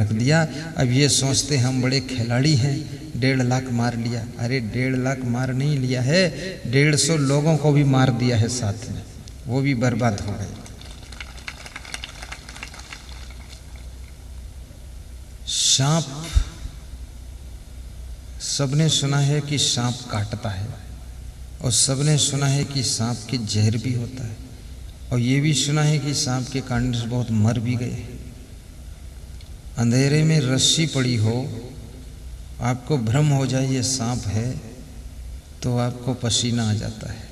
रख दिया। अब ये सोचते हम बड़े खिलाड़ी हैं, 1.5 लाख मार लिया। अरे 1.5 लाख मार नहीं लिया है, 150 लोगों को भी मार दिया है साथ में, वो भी बर्बाद हो गए। सांप, सबने सुना है कि सांप काटता है, और सबने सुना है कि सांप के जहर भी होता है, और ये भी सुना है कि सांप के काटने से बहुत मर भी गए। अंधेरे में रस्सी पड़ी हो, आपको भ्रम हो जाए ये सांप है, तो आपको पसीना आ जाता है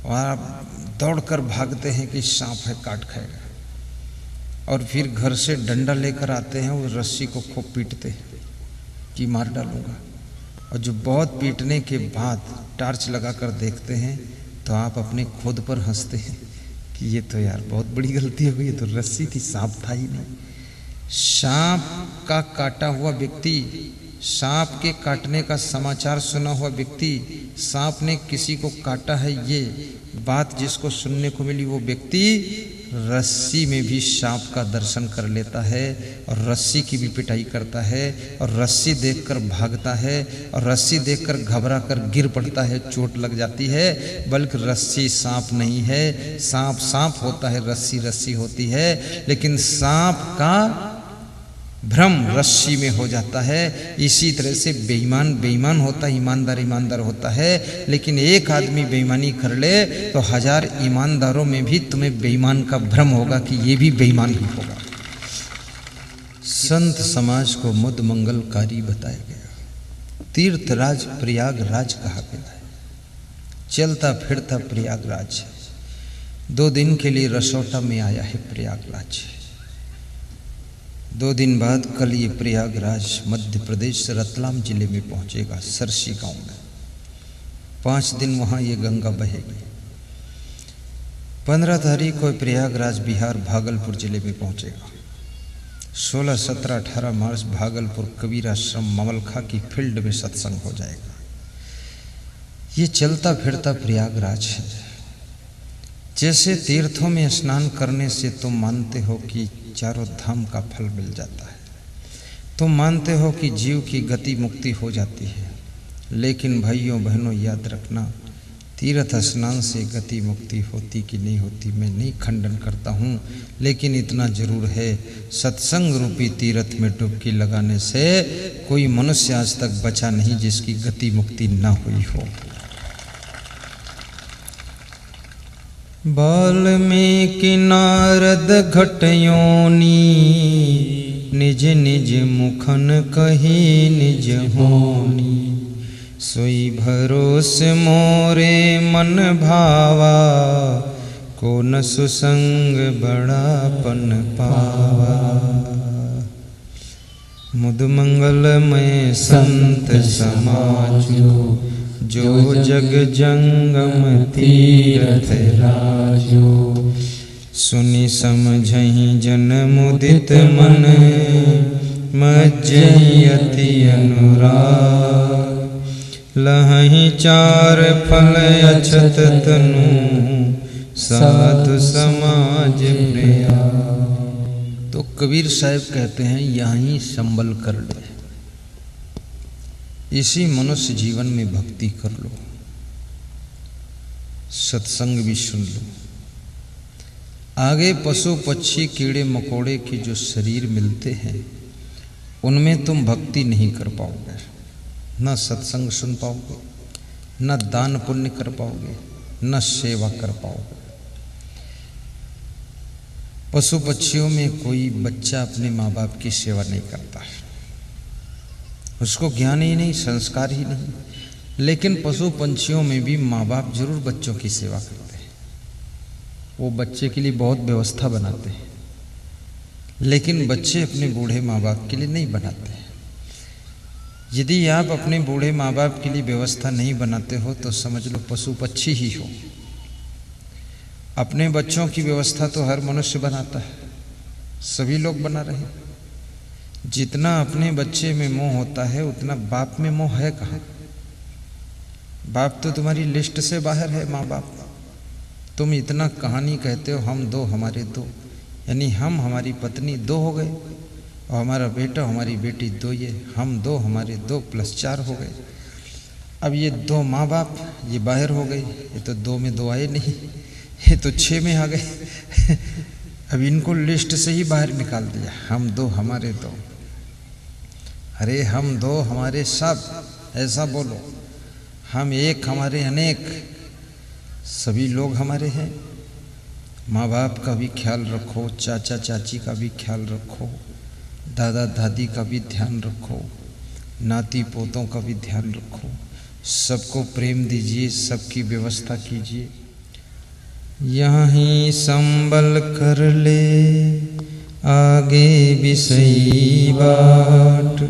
और आप दौड़कर भागते हैं कि सांप है, काट खाएगा। और फिर घर से डंडा लेकर आते हैं, उस रस्सी को खूब पीटते हैं कि मार डालूंगा। और जो बहुत पीटने के बाद टार्च लगाकर देखते हैं तो आप अपने खुद पर हंसते हैं कि ये तो यार बहुत बड़ी गलती हो गई, ये तो रस्सी थी, सांप था ही नहीं। सांप का काटा हुआ व्यक्ति, सांप के काटने का समाचार सुना हुआ व्यक्ति, सांप ने किसी को काटा है ये बात जिसको सुनने को मिली, वो व्यक्ति रस्सी में भी सांप का दर्शन कर लेता है और रस्सी की भी पिटाई करता है और रस्सी देखकर भागता है और रस्सी देखकर घबरा कर गिर पड़ता है, चोट लग जाती है। बल्कि रस्सी सांप नहीं है, सांप सांप होता है, रस्सी रस्सी होती है। लेकिन सांप का भ्रम रस्सी में हो जाता है। इसी तरह से बेईमान बेईमान होता है, ईमानदार ईमानदार होता है। लेकिन एक आदमी बेईमानी कर ले तो 1000 ईमानदारों में भी तुम्हें बेईमान का भ्रम होगा कि ये भी बेईमान ही होगा। संत समाज को मुद मंगलकारी बताया गया। तीर्थराज प्रयागराज कहा गया है। चलता फिरता प्रयागराज है। 2 दिन के लिए रसोटा में आया है प्रयागराज। 2 दिन बाद कल ये प्रयागराज मध्य प्रदेश रतलाम जिले में पहुंचेगा, सरसी गांव में। 5 दिन वहां ये गंगा बहेगी। 15 तारीख को प्रयागराज बिहार भागलपुर जिले में पहुंचेगा। 16, 17, 18 मार्च भागलपुर कबीर आश्रम ममलखा की फील्ड में सत्संग हो जाएगा। ये चलता फिरता प्रयागराज है। जैसे तीर्थों में स्नान करने से तुम मानते हो कि चारों धाम का फल मिल जाता है, तुम मानते हो कि जीव की गति मुक्ति हो जाती है, लेकिन भाइयों बहनों याद रखना, तीर्थ स्नान से गति मुक्ति होती कि नहीं होती मैं नहीं खंडन करता हूँ, लेकिन इतना जरूर है, सत्संग रूपी तीर्थ में डुबकी लगाने से कोई मनुष्य आज तक बचा नहीं जिसकी गति मुक्ति ना हुई हो। वाल्मीकि नारद घटयोनी, निज निज मुखन कही निज होनी। सोई भरोस मोरे मन भावा, को न सुसंग बड़ापन पावा। मुद मंगलमय संत समाजो, जो जग जंगम तीरथ राजो। सुनि समझहि जन मुदित मन, मज्जहि अति अनुराग। लहहि 4 फल अछत तनु, साधु समाज प्रयाग। तो कबीर साहब कहते हैं यहीं संबल कर ले, इसी मनुष्य जीवन में भक्ति कर लो, सत्संग भी सुन लो। आगे पशु पक्षी कीड़े मकोड़े के जो शरीर मिलते हैं उनमें तुम भक्ति नहीं कर पाओगे, न सत्संग सुन पाओगे, न दान पुण्य कर पाओगे, न सेवा कर पाओगे। पशु पक्षियों में कोई बच्चा अपने माँ बाप की सेवा नहीं करता है, उसको ज्ञान ही नहीं, संस्कार ही नहीं। लेकिन पशु पंछियों में भी माँ बाप जरूर बच्चों की सेवा करते हैं। वो बच्चे के लिए बहुत व्यवस्था बनाते हैं, लेकिन बच्चे अपने बूढ़े माँ बाप के लिए नहीं बनाते हैं। यदि आप अपने बूढ़े माँ बाप के लिए व्यवस्था नहीं बनाते हो तो समझ लो पशु पक्षी ही हो। अपने बच्चों की व्यवस्था तो हर मनुष्य बनाता है, सभी लोग बना रहे हैं। जितना अपने बच्चे में मोह होता है उतना बाप में मोह है कहाँ? बाप तो तुम्हारी लिस्ट से बाहर है। माँ बाप, तुम इतना कहानी कहते हो हम 2 हमारे 2, यानी हम हमारी पत्नी 2 हो गए। और हमारा बेटा हमारी बेटी 2, ये हम 2 हमारे 2 + 4 हो गए। अब ये 2 माँ बाप ये बाहर हो गए, ये तो 2 में 2 आए नहीं, ये तो 6 में आ गए। अब इनको लिस्ट से ही बाहर निकाल दिया, हम 2 हमारे 2। अरे हम 2 हमारे सब, ऐसा बोलो, हम एक हमारे अनेक, सभी लोग हमारे हैं। माँ बाप का भी ख्याल रखो, चाचा चाची का भी ख्याल रखो, दादा दादी का भी ध्यान रखो, नाती पोतों का भी ध्यान रखो, सबको प्रेम दीजिए, सबकी व्यवस्था कीजिए। यहीं संबल कर ले आगे विषयी बाट,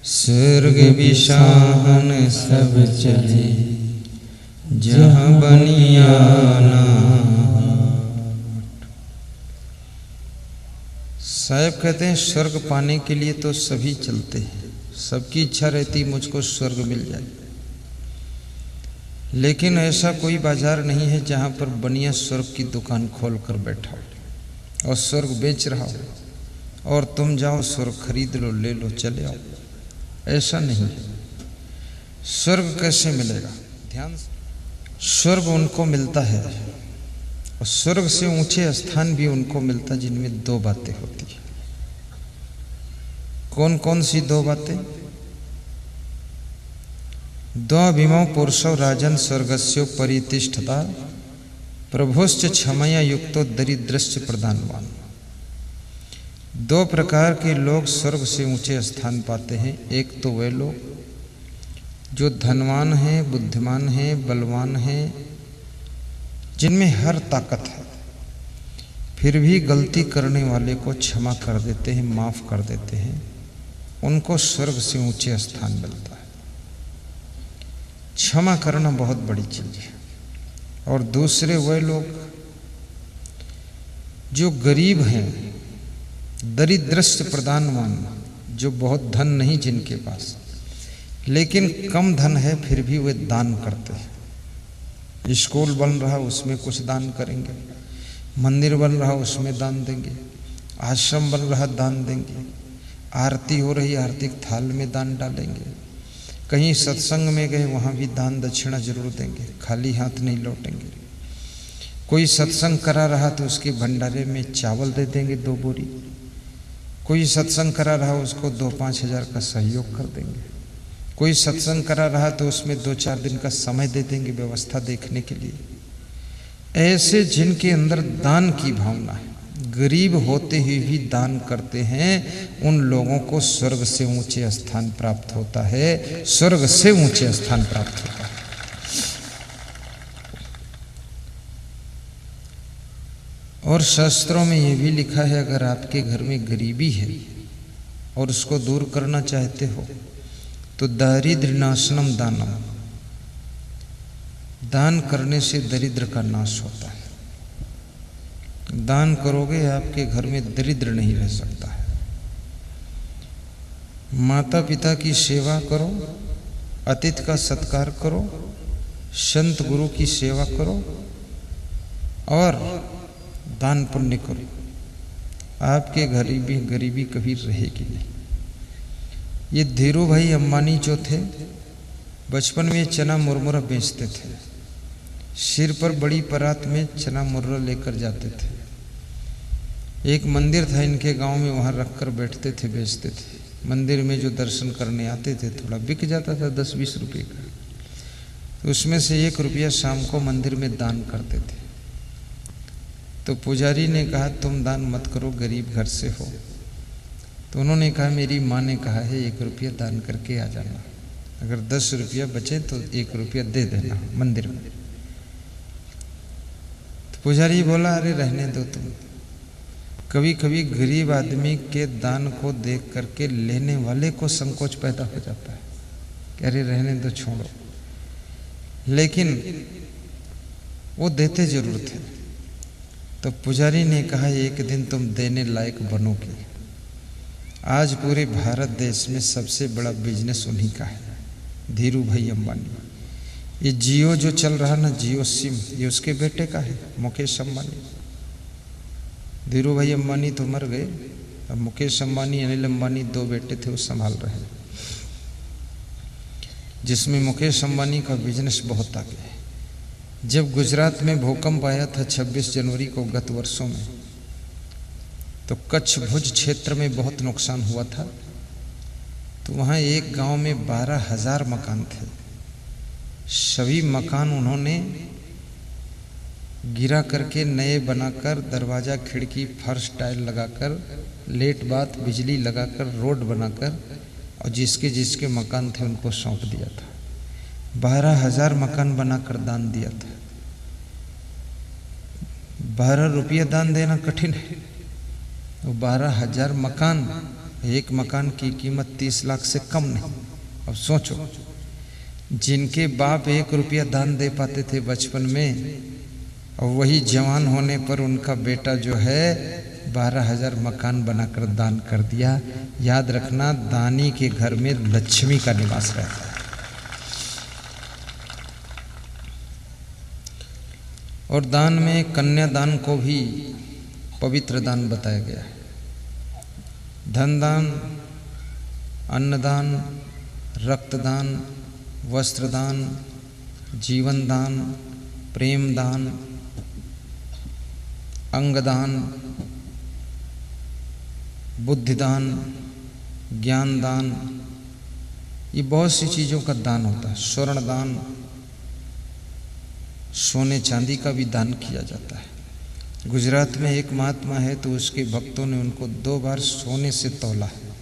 स्वर्ग विशाहन सब चले जहाँ बनियाना। साहब कहते हैं स्वर्ग पाने के लिए तो सभी चलते हैं, सबकी इच्छा रहती मुझको स्वर्ग मिल जाए, लेकिन ऐसा कोई बाजार नहीं है जहाँ पर बनिया स्वर्ग की दुकान खोल कर बैठा हो और स्वर्ग बेच रहा हो और तुम जाओ स्वर्ग खरीद लो, ले लो, चले आओ। ऐसा नहीं है। स्वर्ग कैसे मिलेगा? ध्यान से, स्वर्ग उनको मिलता है और स्वर्ग से ऊंचे स्थान भी उनको मिलता है जिनमें 2 बातें होती है। कौन कौन सी 2 बातें? 2 पुरुषो राजन स्वर्गस्यो परितिष्ठता, प्रभुश्च क्षमया युक्तो दरिद्रश्च प्रदानवान। 2 प्रकार के लोग स्वर्ग से ऊंचे स्थान पाते हैं। एक तो वे लोग जो धनवान हैं, बुद्धिमान हैं, बलवान हैं, जिनमें हर ताकत है, फिर भी गलती करने वाले को क्षमा कर देते हैं, माफ कर देते हैं, उनको स्वर्ग से ऊंचे स्थान मिलता है। क्षमा करना बहुत बड़ी चीज है। और दूसरे वे लोग जो गरीब हैं, दरिद्रश्च प्रदानवान, जो बहुत धन नहीं जिनके पास, लेकिन कम धन है फिर भी वे दान करते हैं। स्कूल बन रहा उसमें कुछ दान करेंगे, मंदिर बन रहा उसमें दान देंगे, आश्रम बन रहा दान देंगे, आरती हो रही आरती थाल में दान डालेंगे, कहीं सत्संग में गए वहाँ भी दान दक्षिणा जरूर देंगे, खाली हाथ नहीं लौटेंगे। कोई सत्संग करा रहा तो उसके भंडारे में चावल दे देंगे 2 बोरी, कोई सत्संग करा रहा उसको 2-5 हज़ार का सहयोग कर देंगे, कोई सत्संग करा रहा तो उसमें 2-4 दिन का समय दे देंगे व्यवस्था देखने के लिए। ऐसे जिनके अंदर दान की भावना है, गरीब होते हुए भी दान करते हैं, उन लोगों को स्वर्ग से ऊंचे स्थान प्राप्त होता है, स्वर्ग से ऊंचे स्थान प्राप्त होता है। और शास्त्रों में यह भी लिखा है, अगर आपके घर में गरीबी है और उसको दूर करना चाहते हो तो दारिद्र्य नाशनम दानम, दान करने से दरिद्र का नाश होता है। दान करोगे आपके घर में दरिद्र नहीं रह सकता है। माता पिता की सेवा करो, अतिथि का सत्कार करो, संत गुरु की सेवा करो और दान पुण्य करो, आपके गरीबी कभी रहेगी नहीं। ये धीरू भाई अंबानी जो थे, बचपन में चना मुरमुरा बेचते थे, सिर पर बड़ी परात में चना मुर्रा लेकर जाते थे। एक मंदिर था इनके गांव में, वहाँ रख कर बैठते थे, बेचते थे। मंदिर में जो दर्शन करने आते थे थोड़ा बिक जाता था 10-20 रुपये का, तो उसमें से 1 रुपया शाम को मंदिर में दान करते थे। तो पुजारी ने कहा तुम दान मत करो, गरीब घर से हो। तो उन्होंने कहा मेरी माँ ने कहा है 1 रुपया दान करके आ जाना, अगर 10 रुपया बचे तो 1 रुपया दे देना मंदिर में। तो पुजारी बोला अरे रहने दो तुम, कभी कभी गरीब आदमी के दान को देख करके लेने वाले को संकोच पैदा हो जाता है कि अरे रहने दो, छोड़ो, लेकिन वो देते जरूर थे। तो पुजारी ने कहा एक दिन तुम देने लायक बनोगे। आज पूरे भारत देश में सबसे बड़ा बिजनेस उन्हीं का है, धीरू भाई अंबानी। ये जियो जो चल रहा ना, जियो सिम, ये उसके बेटे का है, मुकेश अंबानी। धीरू भाई अंबानी तो मर गए, अब मुकेश अंबानी, अनिल अंबानी 2 बेटे थे, वो संभाल रहे हैं, जिसमें मुकेश अंबानी का बिजनेस बहुत आगे है। जब गुजरात में भूकंप आया था 26 जनवरी को गत वर्षों में, तो कच्छ भुज क्षेत्र में बहुत नुकसान हुआ था। तो वहाँ एक गांव में 12,000 मकान थे। सभी मकान उन्होंने गिरा करके नए बनाकर, दरवाज़ा खिड़की फर्श टाइल लगाकर, लेट बाथ बिजली लगाकर, रोड बनाकर, और जिसके जिसके मकान थे उनको सौंप दिया था। 12,000 मकान बनाकर दान दिया था। 12 रुपये दान देना कठिन है, वो 12,000 मकान, एक मकान की कीमत 30 लाख से कम नहीं। अब सोचो, जिनके बाप 1 रुपया दान दे पाते थे बचपन में, और वही जवान होने पर उनका बेटा जो है 12,000 मकान बनाकर दान कर दिया। याद रखना, दानी के घर में लक्ष्मी का निवास रहता है। और दान में कन्यादान को भी पवित्र दान बताया गया है। धन दान, अन्नदान, रक्तदान, वस्त्रदान, जीवन दान, प्रेम दान, अंगदान, बुद्धिदान, ज्ञान दान, ये बहुत सी चीज़ों का दान होता है। स्वर्ण दान, सोने चांदी का भी दान किया जाता है। गुजरात में एक महात्मा है, तो उसके भक्तों ने उनको 2 बार सोने से तौला है।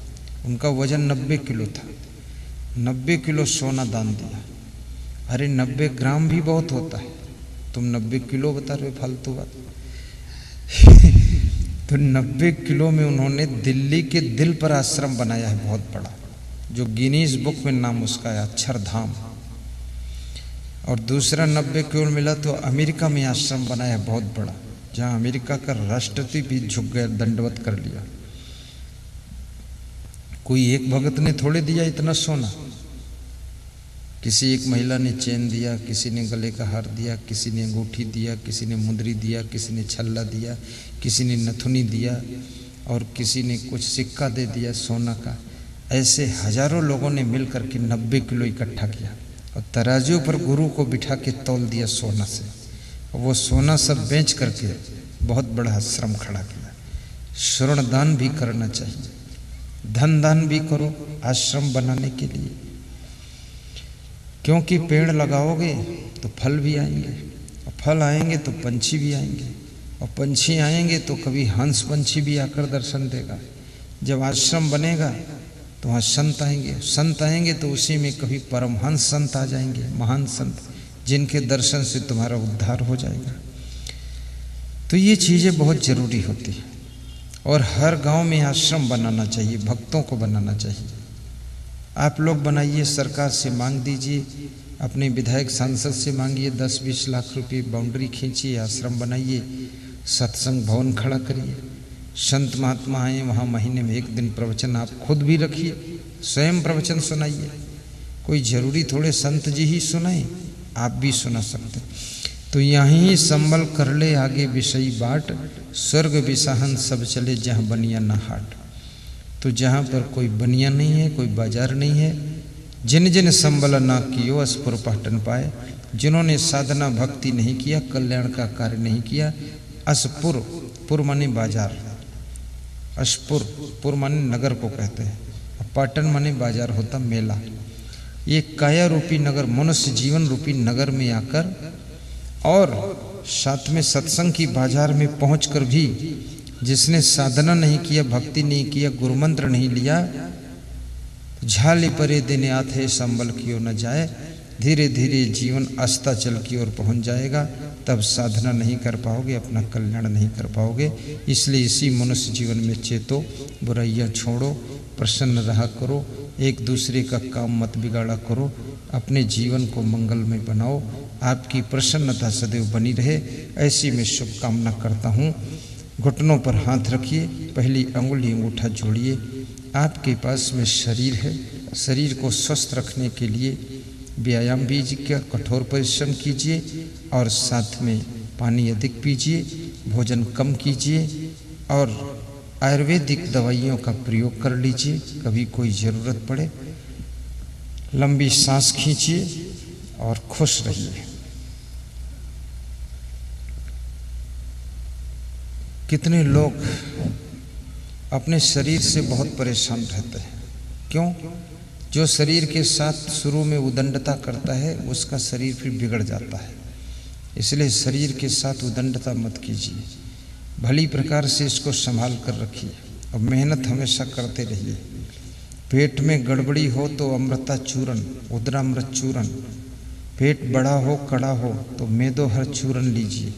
उनका वजन 90 किलो था, 90 किलो सोना दान दिया। अरे 90 ग्राम भी बहुत होता है, तुम 90 किलो बता रहे हो, फालतू बात। तो 90 किलो में उन्होंने दिल्ली के दिल पर आश्रम बनाया है, बहुत बड़ा, जो गिनीज बुक में नाम उसका है, अक्षरधाम। और दूसरा 90 किलो मिला तो अमेरिका में आश्रम बनाया है, बहुत बड़ा, जहाँ अमेरिका का राष्ट्रपति भी झुक गया, दंडवत कर लिया। कोई एक भगत ने थोड़े दिया इतना सोना, किसी एक महिला ने चेन दिया, किसी ने गले का हार दिया, किसी ने अंगूठी दिया, किसी ने मुंदरी दिया, किसी ने छल्ला दिया, किसी ने नथुनी दिया, और किसी ने कुछ सिक्का दे दिया सोना का। ऐसे हजारों लोगों ने मिल करके 90 किलो इकट्ठा किया और तराजू पर गुरु को बिठा के तौल दिया सोना से। वो सोना सब बेच करके बहुत बड़ा आश्रम खड़ा किया। स्वर्ण दान भी करना चाहिए, धन दान भी करो आश्रम बनाने के लिए, क्योंकि पेड़ लगाओगे तो फल भी आएंगे, और फल आएंगे तो पंछी भी आएंगे, और पंछी आएंगे तो कभी हंस पंछी भी आकर दर्शन देगा। जब आश्रम बनेगा तो वहाँ संत आएंगे, संत आएंगे तो उसी में कभी परमहंस संत आ जाएंगे, महान संत, जिनके दर्शन से तुम्हारा उद्धार हो जाएगा। तो ये चीज़ें बहुत ज़रूरी होती हैं। और हर गांव में आश्रम बनाना चाहिए, भक्तों को बनाना चाहिए। आप लोग बनाइए, सरकार से मांग दीजिए, अपने विधायक सांसद से मांगिए, 10-20 लाख रुपए बाउंड्री खींचिए, आश्रम बनाइए, सत्संग भवन खड़ा करिए, संत महात्मा आए वहाँ महीने में 1 दिन प्रवचन आप खुद भी रखिए, स्वयं प्रवचन सुनाइए। कोई ज़रूरी थोड़े संत जी ही सुनाएं, आप भी सुना सकते। तो यहीं संभल कर ले आगे विषयी बाट, स्वर्ग विसाहन सब चले जहाँ बनिया ना हाट। तो जहाँ पर कोई बनिया नहीं है, कोई बाजार नहीं है, जिन जिन संबल ना कियो अस्पुर पाटन पाए, जिन्होंने साधना भक्ति नहीं किया, कल्याण का कार्य नहीं किया। अस्पुर, पुर माने बाजार, अशपुर, पुर माने नगर को कहते हैं, पाटन माने बाजार होता मेला। ये काया रूपी नगर, मनुष्य जीवन रूपी नगर में आकर और साथ में सत्संग की बाजार में पहुंचकर भी जिसने साधना नहीं किया, भक्ति नहीं किया, गुरु मंत्र नहीं लिया, झाली परे देने आते संबल की ओर न जाए, धीरे धीरे जीवन अस्ताचल की ओर पहुंच जाएगा। तब साधना नहीं कर पाओगे, अपना कल्याण नहीं कर पाओगे। इसलिए इसी मनुष्य जीवन में चेतो, बुराइयां छोड़ो, प्रसन्न रहा करो, एक दूसरे का काम मत बिगाड़ा करो, अपने जीवन को मंगलमय बनाओ, आपकी प्रसन्नता सदैव बनी रहे, ऐसी मैं शुभकामना करता हूँ। घुटनों पर हाथ रखिए, पहली अंगुली अंगूठा जोड़िए। आपके पास में शरीर है, शरीर को स्वस्थ रखने के लिए व्यायाम भी कीजिए, कठोर परिश्रम कीजिए, और साथ में पानी अधिक पीजिए, भोजन कम कीजिए, और आयुर्वेदिक दवाइयों का प्रयोग कर लीजिए। कभी कोई ज़रूरत पड़े, लंबी सांस खींचिए और खुश रहिए। कितने लोग अपने शरीर से बहुत परेशान रहते हैं। क्यों? जो शरीर के साथ शुरू में उदंडता करता है उसका शरीर फिर बिगड़ जाता है। इसलिए शरीर के साथ उदंडता मत कीजिए, भली प्रकार से इसको संभाल कर रखिए और मेहनत हमेशा करते रहिए। पेट में गड़बड़ी हो तो अमृता चूरन, उदरामृत चूरन। पेट बड़ा हो कड़ा हो तो मेदोहर चूरन लीजिए।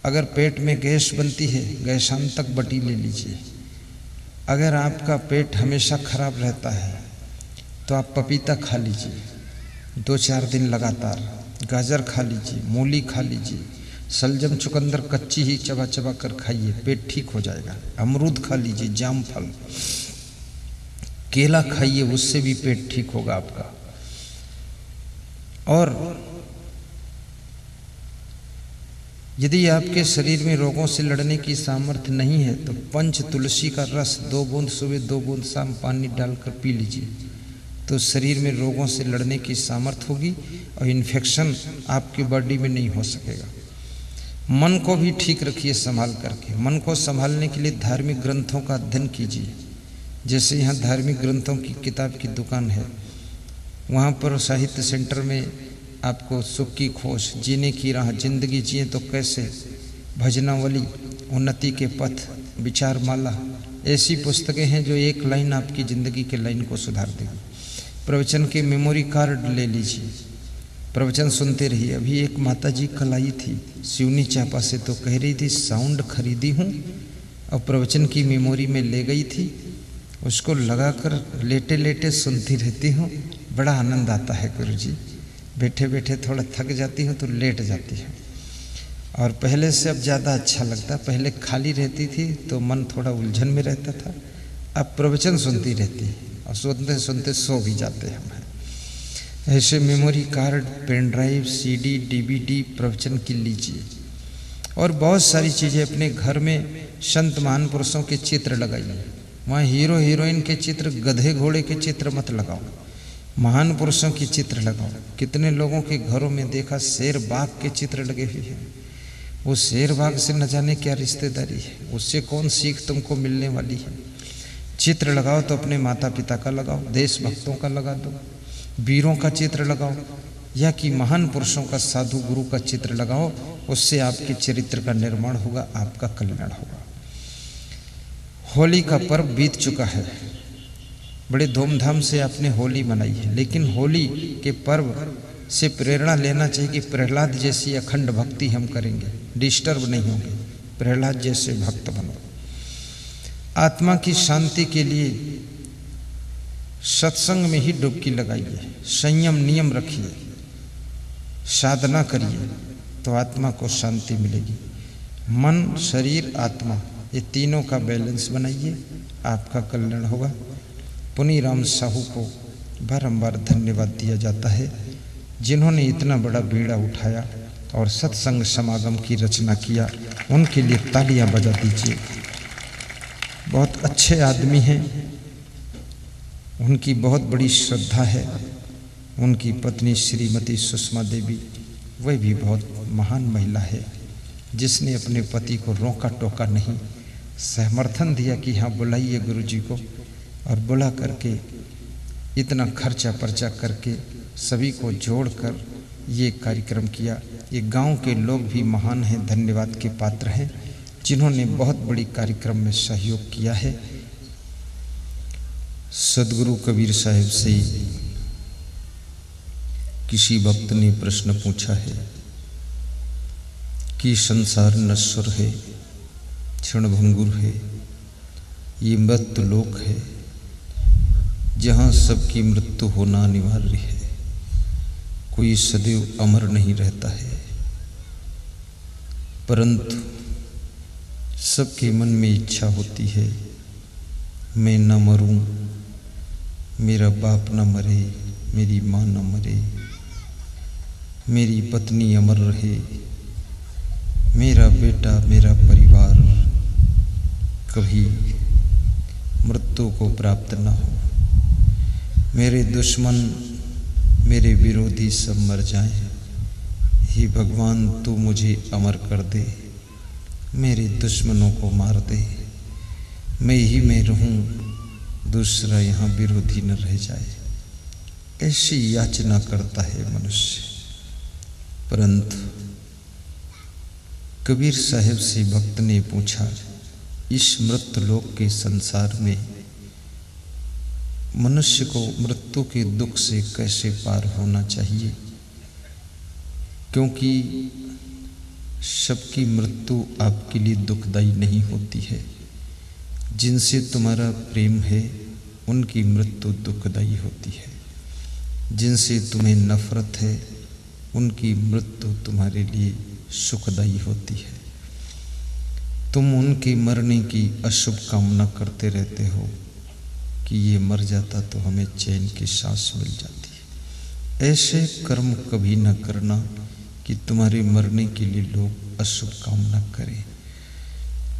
अगर पेट में गैस बनती है, गैसांतक बटी ले लीजिए। अगर आपका पेट हमेशा खराब रहता है तो आप पपीता खा लीजिए 2-4 दिन लगातार, गाजर खा लीजिए, मूली खा लीजिए, सलजम चुकंदर कच्ची ही चबा चबा कर खाइए, पेट ठीक हो जाएगा। अमरूद खा लीजिए, जामफल, केला खाइए, उससे भी पेट ठीक होगा आपका। और यदि आपके शरीर में रोगों से लड़ने की सामर्थ्य नहीं है तो पंच तुलसी का रस 2 बूंद सुबह 2 बूंद शाम पानी डालकर पी लीजिए, तो शरीर में रोगों से लड़ने की सामर्थ्य होगी और इन्फेक्शन आपकी बॉडी में नहीं हो सकेगा। मन को भी ठीक रखिए संभाल करके। मन को संभालने के लिए धार्मिक ग्रंथों का अध्ययन कीजिए। जैसे यहाँ धार्मिक ग्रंथों की किताब की दुकान है, वहाँ पर साहित्य सेंटर में आपको सुख की खोज, जीने की राह, जिंदगी जिए तो कैसे, भजनावली, उन्नति के पथ, विचारमाला, ऐसी पुस्तकें हैं जो एक लाइन आपकी ज़िंदगी के लाइन को सुधार देगी। प्रवचन के मेमोरी कार्ड ले लीजिए, प्रवचन सुनते रहिए। अभी एक माता जी कल आई थी सिवनी चापा से, तो कह रही थी साउंड खरीदी हूँ और प्रवचन की मेमोरी में ले गई थी, उसको लगाकर लेटे लेटे सुनती रहती हूँ, बड़ा आनंद आता है गुरुजी। बैठे बैठे थोड़ा थक जाती हूँ तो लेट जाती हूँ, और पहले से अब ज़्यादा अच्छा लगता। पहले खाली रहती थी तो मन थोड़ा उलझन में रहता था, अब प्रवचन सुनती रहती है और सुनते सुनते सो भी जाते हैं हम। ऐसे memory card, pen drive, CD, DVD प्रवचन की लीजिए। और बहुत सारी चीज़ें अपने घर में संत महान पुरुषों के चित्र लगाइए। वहाँ हीरो हीरोइन के चित्र, गधे घोड़े के चित्र मत लगाओ, महान पुरुषों की चित्र लगाओ। कितने लोगों के घरों में देखा शेर बाघ के चित्र लगे हुए हैं। वो शेर बाघ से न जाने क्या रिश्तेदारी है, उससे कौन सीख तुमको मिलने वाली है। चित्र लगाओ तो अपने माता पिता का लगाओ, देशभक्तों का लगा दो, वीरों का चित्र लगाओ, या कि महान पुरुषों का, साधु गुरु का चित्र लगाओ। उससे आपके चरित्र का निर्माण होगा, आपका कल्याण होगा। होली का पर्व बीत चुका है, बड़े धूमधाम से आपने होली मनाई है, लेकिन होली के पर्व से प्रेरणा लेना चाहिए कि प्रहलाद जैसी अखंड भक्ति हम करेंगे, डिस्टर्ब नहीं होंगे। प्रहलाद जैसे भक्त बनो। आत्मा की शांति के लिए सत्संग में ही डुबकी लगाइए, संयम नियम रखिए, साधना करिए तो आत्मा को शांति मिलेगी। मन, शरीर, आत्मा, ये तीनों का बैलेंस बनाइए, आपका कल्याण होगा। पुनी राम साहू को बारंबार धन्यवाद दिया जाता है, जिन्होंने इतना बड़ा बीड़ा उठाया और सत्संग समागम की रचना किया। उनके लिए तालियां बजा दीजिए। बहुत अच्छे आदमी हैं, उनकी बहुत बड़ी श्रद्धा है। उनकी पत्नी श्रीमती सुषमा देवी, वह भी बहुत महान महिला है, जिसने अपने पति को रोका टोका नहीं, समर्थन दिया कि हाँ बुलाइए गुरुजी को, और बुला करके इतना खर्चा पर्चा करके सभी को जोड़कर ये कार्यक्रम किया। ये गांव के लोग भी महान हैं, धन्यवाद के पात्र हैं, जिन्होंने बहुत बड़ी कार्यक्रम में सहयोग किया है। सदगुरु कबीर साहिब से किसी भक्त ने प्रश्न पूछा है कि संसार नश्वर है, क्षणभंगुर है, ये मृत्यु लोक है जहाँ सबकी मृत्यु होना अनिवार्य है, कोई सदैव अमर नहीं रहता है, परंतु सबके मन में इच्छा होती है मैं न मरूं, मेरा बाप न मरे, मेरी माँ न मरे, मेरी पत्नी अमर रहे, मेरा बेटा, मेरा परिवार कभी मृत्यु को प्राप्त न हो। मेरे दुश्मन, मेरे विरोधी सब मर जाएं। हे भगवान, तू मुझे अमर कर दे, मेरे दुश्मनों को मार दे। मैं ही मैं रहूं, दूसरा यहाँ विरोधी न रह जाए। ऐसी याचना करता है मनुष्य। परंतु कबीर साहब से भक्त ने पूछा, इस मृत्युलोक के संसार में मनुष्य को मृत्यु के दुख से कैसे पार होना चाहिए, क्योंकि सबकी मृत्यु आपके लिए दुखदायी नहीं होती है। जिनसे तुम्हारा प्रेम है उनकी मृत्यु दुखदायी होती है। जिनसे तुम्हें नफरत है उनकी मृत्यु तुम्हारे लिए सुखदायी होती है। तुम उनके मरने की अशुभ कामना करते रहते हो कि ये मर जाता तो हमें चैन की सांस मिल जाती है। ऐसे कर्म कभी न करना कि तुम्हारे मरने के लिए लोग अशुभ कामना करें।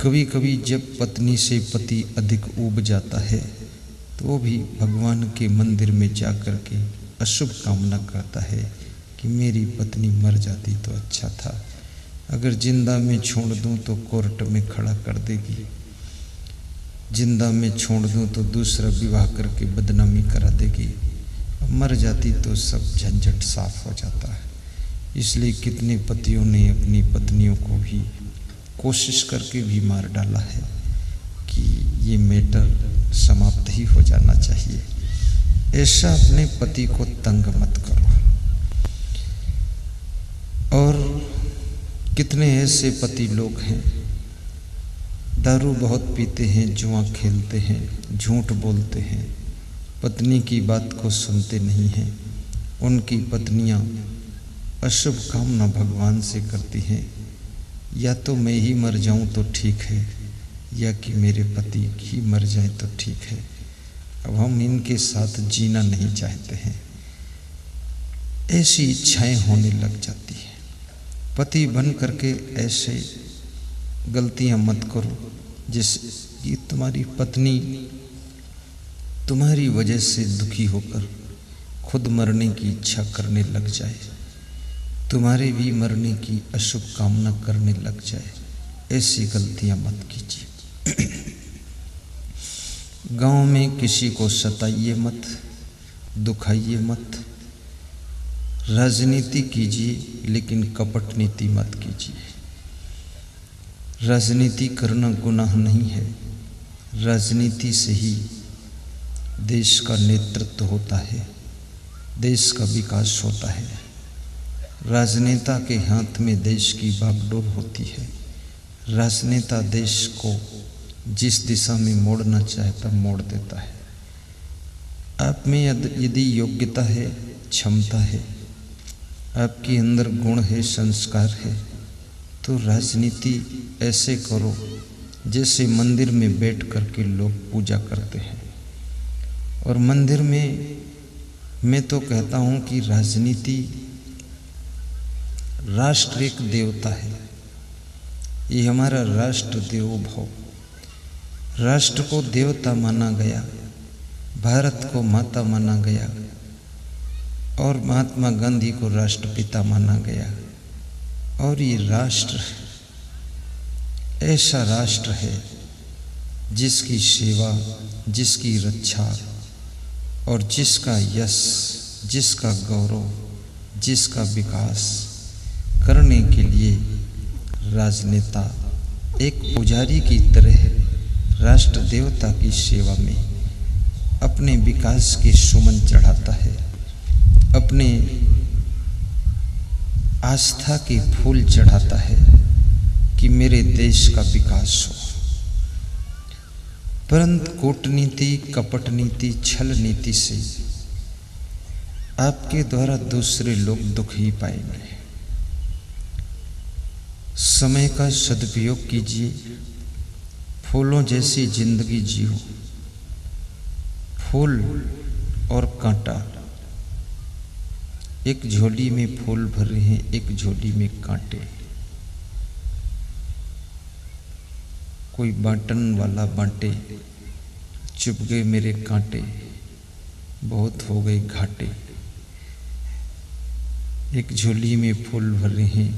कभी कभी जब पत्नी से पति अधिक ऊब जाता है तो वो भी भगवान के मंदिर में जाकर के अशुभ कामना करता है कि मेरी पत्नी मर जाती तो अच्छा था, अगर जिंदा में छोड़ दूं तो कोर्ट में खड़ा कर देगी, जिंदा में छोड़ दूं तो दूसरा विवाह करके बदनामी करा देगी, मर जाती तो सब झंझट साफ हो जाता है। इसलिए कितने पतियों ने अपनी पत्नियों को भी कोशिश करके भी मार डाला है कि ये मैटर समाप्त ही हो जाना चाहिए। ऐसा अपने पति को तंग मत करो। और कितने ऐसे पति लोग हैं, दारू बहुत पीते हैं, जुआ खेलते हैं, झूठ बोलते हैं, पत्नी की बात को सुनते नहीं हैं। उनकी पत्नियां अशुभ कामना भगवान से करती हैं, या तो मैं ही मर जाऊं तो ठीक है, या कि मेरे पति ही मर जाए तो ठीक है। अब हम इनके साथ जीना नहीं चाहते हैं। ऐसी इच्छाएं होने लग जाती हैं। पति बन करके ऐसे गलतियां मत करो जिसकी तुम्हारी पत्नी तुम्हारी वजह से दुखी होकर खुद मरने की इच्छा करने लग जाए, तुम्हारे भी मरने की अशुभ कामना करने लग जाए। ऐसी गलतियां मत कीजिए। गांव में किसी को सताइए मत, दुखाइए मत। राजनीति कीजिए लेकिन कपट नीति मत कीजिए। राजनीति करना गुनाह नहीं है। राजनीति से ही देश का नेतृत्व होता है, देश का विकास होता है। राजनेता के हाथ में देश की बागडोर होती है। राजनेता देश को जिस दिशा में मोड़ना चाहता मोड़ देता है। आप में यदि योग्यता है, क्षमता है, आपके अंदर गुण है, संस्कार है, तो राजनीति ऐसे करो जैसे मंदिर में बैठ करके लोग पूजा करते हैं। और मंदिर में मैं तो कहता हूँ कि राजनीति, राष्ट्र एक देवता है। ये हमारा राष्ट्र देवो भव। राष्ट्र को देवता माना गया, भारत को माता माना गया और महात्मा गांधी को राष्ट्रपिता माना गया। और ये राष्ट्र ऐसा राष्ट्र है जिसकी सेवा, जिसकी रक्षा और जिसका यश, जिसका गौरव, जिसका विकास करने के लिए राजनेता एक पुजारी की तरह राष्ट्र देवता की सेवा में अपने विकास के सुमन चढ़ाता है, अपने आस्था के फूल चढ़ाता है कि मेरे देश का विकास हो। परंतु कूटनीति, कपट नीति, छल नीति से आपके द्वारा दूसरे लोग दुख ही पाएंगे। समय का सदुपयोग कीजिए, फूलों जैसी जिंदगी जियो। फूल और कांटा, एक झोली में फूल भरे हैं, एक झोली में कांटे। कोई बांटन वाला बांटे, चुप गए मेरे कांटे, बहुत हो गए घाटे। एक झोली में फूल भरे हैं,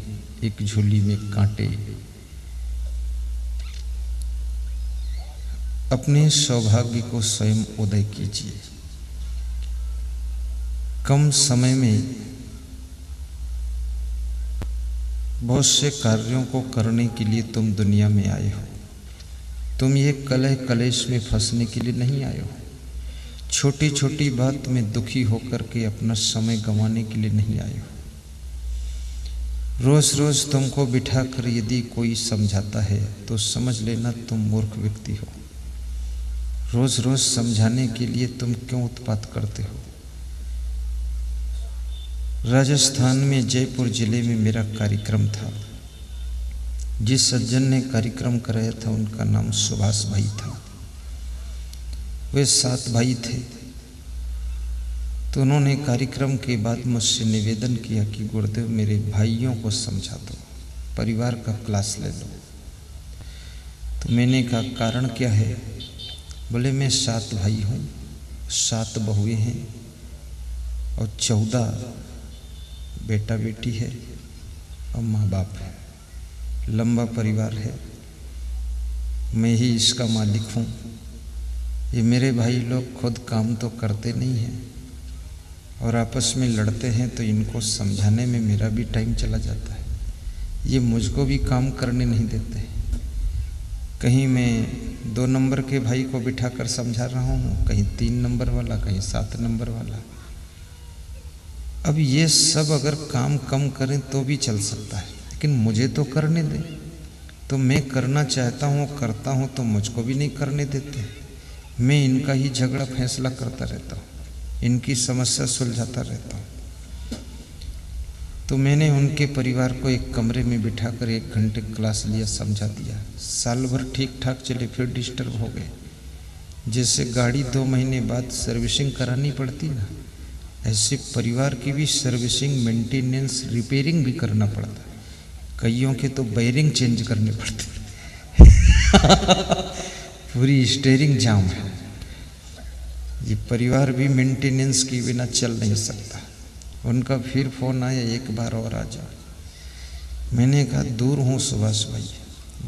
एक झोली में कांटे। अपने सौभाग्य को स्वयं उदय कीजिए। कम समय में बहुत से कार्यों को करने के लिए तुम दुनिया में आए हो। तुम ये कलह कलेश में फंसने के लिए नहीं आए हो। छोटी छोटी बात में दुखी होकर के अपना समय गंवाने के लिए नहीं आए हो। रोज रोज तुमको बिठाकर यदि कोई समझाता है तो समझ लेना तुम मूर्ख व्यक्ति हो। रोज रोज समझाने के लिए तुम क्यों उत्पात करते हो। राजस्थान में जयपुर जिले में मेरा कार्यक्रम था। जिस सज्जन ने कार्यक्रम कराया था उनका नाम सुभाष भाई था। वे 7 भाई थे। तो उन्होंने कार्यक्रम के बाद मुझसे निवेदन किया कि गुरुदेव मेरे भाइयों को समझा दो, परिवार का क्लास ले लो। तो मैंने कहा कारण क्या है। बोले मैं 7 भाई हूँ, 7 बहुएं हैं और 14 बेटा बेटी है और माँ बाप है। लंबा परिवार है, मैं ही इसका मालिक हूँ। ये मेरे भाई लोग खुद काम तो करते नहीं हैं और आपस में लड़ते हैं, तो इनको समझाने में मेरा भी टाइम चला जाता है। ये मुझको भी काम करने नहीं देते। कहीं मैं 2 नंबर के भाई को बिठा कर समझा रहा हूँ, कहीं 3 नंबर वाला, कहीं 7 नंबर वाला। अब ये सब अगर काम कम करें तो भी चल सकता है, लेकिन मुझे तो करने दें। तो मैं करना चाहता हूँ, करता हूँ, तो मुझको भी नहीं करने देते। मैं इनका ही झगड़ा फैसला करता रहता हूँ, इनकी समस्या सुलझाता रहता हूँ। तो मैंने उनके परिवार को एक कमरे में बिठाकर 1 घंटे क्लास लिया, समझा दिया। साल भर ठीक ठाक चले, फिर डिस्टर्ब हो गए। जैसे गाड़ी 2 महीने बाद सर्विसिंग करानी पड़ती ना, ऐसे परिवार की भी सर्विसिंग, मेंटेनेंस, रिपेयरिंग भी करना पड़ता है। कईयों के तो बेयरिंग चेंज करने पड़ते पूरी स्टीयरिंग जाम है। ये परिवार भी मेंटेनेंस के बिना चल नहीं सकता। उनका फिर फोन आया, एक बार और आ जाओ। मैंने कहा दूर हूँ सुभाष भाई।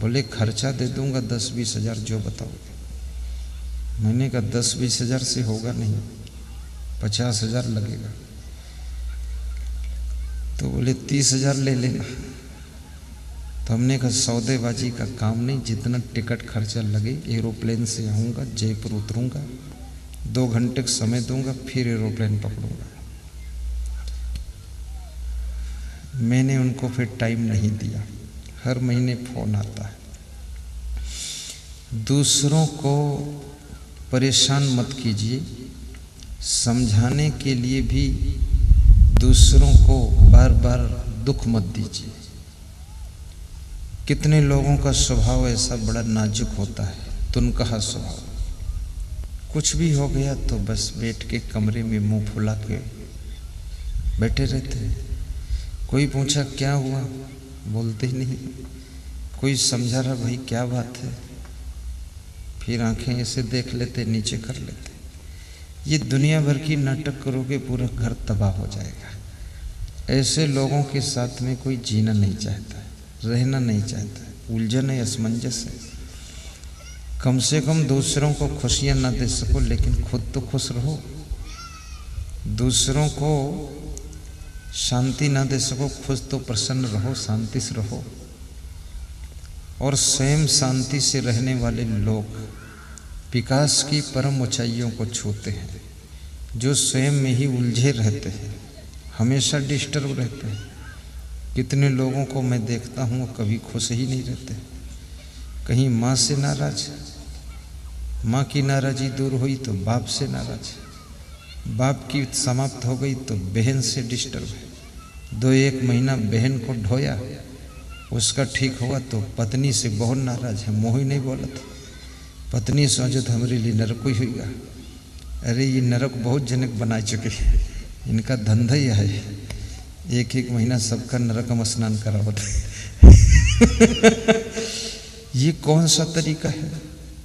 बोले खर्चा दे दूंगा 10-20 हज़ार जो बताओगे। मैंने कहा 10-20 हज़ार से होगा नहीं, 50 हज़ार लगेगा। तो बोले 30 हज़ार ले लेना। तो हमने कहा सौदेबाजी का काम नहीं, जितना टिकट खर्चा लगे। एरोप्लेन से आऊँगा, जयपुर उतरूँगा, 2 घंटे का समय दूंगा, फिर एरोप्लेन पकड़ूंगा। मैंने उनको फिर टाइम नहीं दिया। हर महीने फोन आता है। दूसरों को परेशान मत कीजिए, समझाने के लिए भी दूसरों को बार बार दुख मत दीजिए। कितने लोगों का स्वभाव ऐसा बड़ा नाजुक होता है, तुनकहा स्वभाव। कुछ भी हो गया तो बस बैठ के कमरे में मुंह फुला के बैठे रहते हैं। कोई पूछा क्या हुआ, बोलते ही नहीं। कोई समझा रहा भाई क्या बात है, फिर आंखें ऐसे देख लेते, नीचे कर लेते। ये दुनिया भर की नाटक करोगे, पूरा घर तबाह हो जाएगा। ऐसे लोगों के साथ में कोई जीना नहीं चाहता है, रहना नहीं चाहता है। उलझन है, असमंजस है। कम से कम दूसरों को खुशियां ना दे सको, लेकिन खुद तो खुश रहो। दूसरों को शांति ना दे सको, खुद तो प्रसन्न रहो, शांति से रहो। और स्वयं शांति से रहने वाले लोग विकास की परम ऊंचाइयों को छूते हैं। जो स्वयं में ही उलझे रहते हैं, हमेशा डिस्टर्ब रहते हैं। कितने लोगों को मैं देखता हूँ कभी खुश ही नहीं रहते। कहीं माँ से नाराज, माँ की नाराज़ी दूर हुई तो बाप से नाराज, बाप की समाप्त हो गई तो बहन से डिस्टर्ब है। 2-1 महीना बहन को ढोया, उसका ठीक हुआ तो पत्नी से बहुत नाराज है। मोह ही नहीं बोला था। पत्नी सोचे तो हमारे लिए नरक ही होगा। अरे ये नरक बहुत जनक बना चुके हैं, इनका धंधा ही है। 1-1 महीना सबका नरक में स्नान करावत ये कौन सा तरीका है?